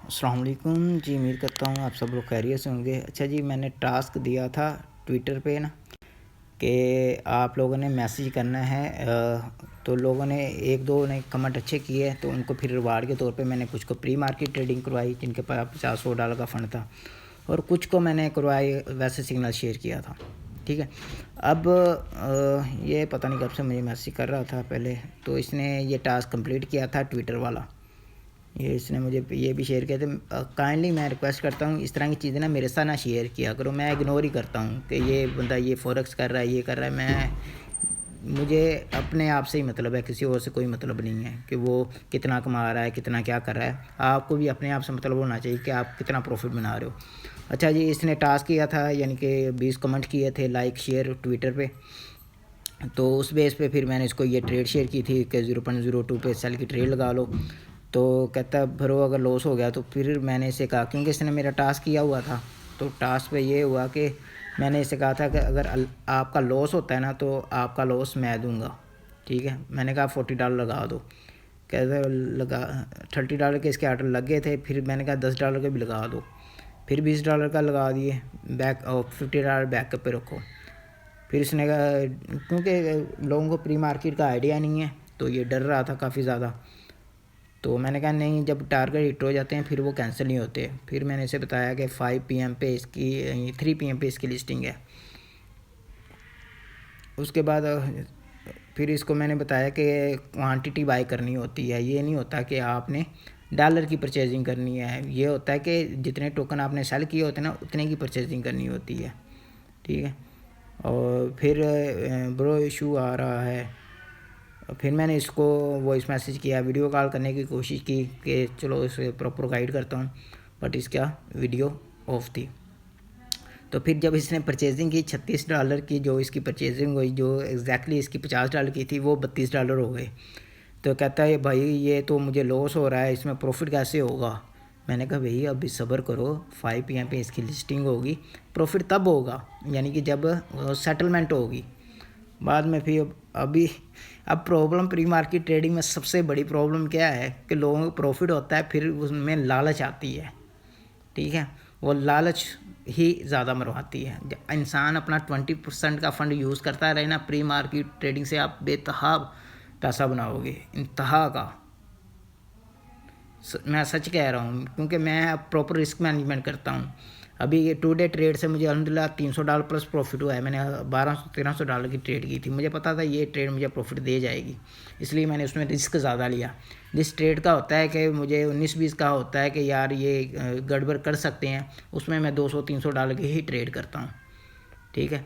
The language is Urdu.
السلام علیکم جی، امید کرتا ہوں آپ سب لوگ خیریت سے ہوں گے۔ اچھا جی، میں نے ٹاسک دیا تھا ٹویٹر پہ نا کہ آپ لوگوں نے میسیج کرنا ہے، تو لوگوں نے ایک دو نے کمنٹ اچھے کیے تو ان کو پھر ریوارڈ کے طور پہ میں نے کچھ کو پری مارکیٹ ٹریڈنگ کروائی جن کے پاس $50 کا فنڈ تھا، اور کچھ کو میں نے کروائی ویسے سگنل شیئر کیا تھا، ٹھیک ہے۔ اب یہ پتہ نہیں کب سے مجھے میسیج کر رہا تھا پہلے، تو اس نے یہ ٹاسک کمپلیٹ کیا تھا ٹویٹر والا، یہ اس نے مجھے یہ بھی شیئر کیا تھا۔ کائنڈلی میں ریکویسٹ کرتا ہوں اس طرح کی چیزیں نا میرے ساتھ نہ شیئر کیا کرو، میں اگنور ہی کرتا ہوں کہ یہ بندہ یہ فورکس کر رہا ہے، یہ کر رہا ہے۔ مجھے اپنے آپ سے ہی مطلب ہے، کسی اور سے کوئی مطلب نہیں ہے کہ وہ کتنا کما رہا ہے، کتنا کیا کر رہا ہے۔ آپ کو بھی اپنے آپ سے مطلب ہونا چاہیے کہ آپ کتنا پروفٹ بنا رہے ہو۔ اچھا جی، اس نے ٹاسک کیا تھا، یعنی کہ 20 کمنٹ کیے تھے، لائک شیئر ٹویٹر پہ، تو اس بیس پہ پھر میں نے اس کو یہ ٹریڈ شیئر کی تھی کہ 0.02 پہ سیل کی ٹریڈ لگا لو، تو کہتا بھرو اگر لاس ہو گیا تو پھر میں نے اسے کہا، کیونکہ اس نے میرا ٹاسک کیا ہوا تھا، تو ٹاسک پہ یہ ہوا کہ میں نے اسے کہا تھا کہ اگر آپ کا لاس ہوتا ہے نا تو آپ کا لاس میں دوں گا، ٹھیک ہے۔ میں نے کہا $40 لگا دو، کہتا لگا $30 کے اس کے آرڈر لگ گئے تھے، پھر میں نے کہا $10 کے بھی لگا دو، پھر $20 کا لگا دیے بیک، اور $50 بیک اپ پہ رکھو۔ پھر اس نے کہا، کیونکہ لوگوں کو پری مارکیٹ کا آئیڈیا نہیں ہے تو یہ ڈر رہا تھا کافی زیادہ، تو میں نے کہا نہیں، جب ٹارگیٹ ہٹ ہو جاتے ہیں پھر وہ کینسل نہیں ہوتے۔ پھر میں نے اسے بتایا کہ 5 PM پہ اس کی 3 PM پہ اس کی لسٹنگ ہے۔ اس کے بعد پھر اس کو میں نے بتایا کہ کوانٹٹی بائی کرنی ہوتی ہے، یہ نہیں ہوتا کہ آپ نے ڈالر کی پرچیزنگ کرنی ہے، یہ ہوتا ہے کہ جتنے ٹوکن آپ نے سیل کیے ہوتے ہیں نا اتنے کی پرچیزنگ کرنی ہوتی ہے، ٹھیک ہے۔ اور پھر برو ایشو آ رہا ہے، پھر میں نے اس کو وائس میسیج کیا، ویڈیو کال کرنے کی کوشش کی کہ چلو اسے پراپر گائیڈ کرتا ہوں، بٹ اس کا ویڈیو آف تھی۔ تو پھر جب اس نے پرچیزنگ کی $36 کی، جو اس کی پرچیزنگ ہوئی، جو ایگزیکٹلی اس کی $50 کی تھی، وہ $32 ہو گئے۔ تو کہتا ہے بھائی یہ تو مجھے لاس ہو رہا ہے، اس میں پروفٹ کیسے ہوگا؟ میں نے کہا بھائی ابھی صبر کرو، 5 PM پہ اس کی لسٹنگ ہوگی، پروفٹ تب ہوگا یعنی کہ جب سیٹلمنٹ ہوگی۔ بعد میں پھر اب پرابلم پری مارکیٹ ٹریڈنگ میں سب سے بڑی پرابلم کیا ہے کہ لوگوں کو پروفٹ ہوتا ہے، پھر اس میں لالچ آتی ہے، ٹھیک ہے۔ وہ لالچ ہی زیادہ مرواتی ہے۔ جب انسان اپنا 20% کا فنڈ یوز کرتا رہے نا پری مارکیٹ ٹریڈنگ سے، آپ بے تحاب پیسہ بناؤ گے، انتہا کا، میں سچ کہہ رہا ہوں، کیونکہ میں پراپر رسک مینجمنٹ کرتا ہوں۔ ابھی یہ 2 ڈے ٹریڈ سے مجھے الحمدللہ $300 پلس پروفٹ ہوا ہے۔ میں نے $1200-1300 کی ٹریڈ کی تھی، مجھے پتا تھا یہ ٹریڈ مجھے پروفٹ دے جائے گی، اس لیے میں نے اس میں رسک زیادہ لیا۔ جس ٹریڈ کا ہوتا ہے کہ مجھے 19-20 کا ہوتا ہے کہ یار یہ گڑبڑ کر سکتے ہیں، اس میں $200-300 کی ہی ٹریڈ کرتا ہوں، ٹھیک ہے۔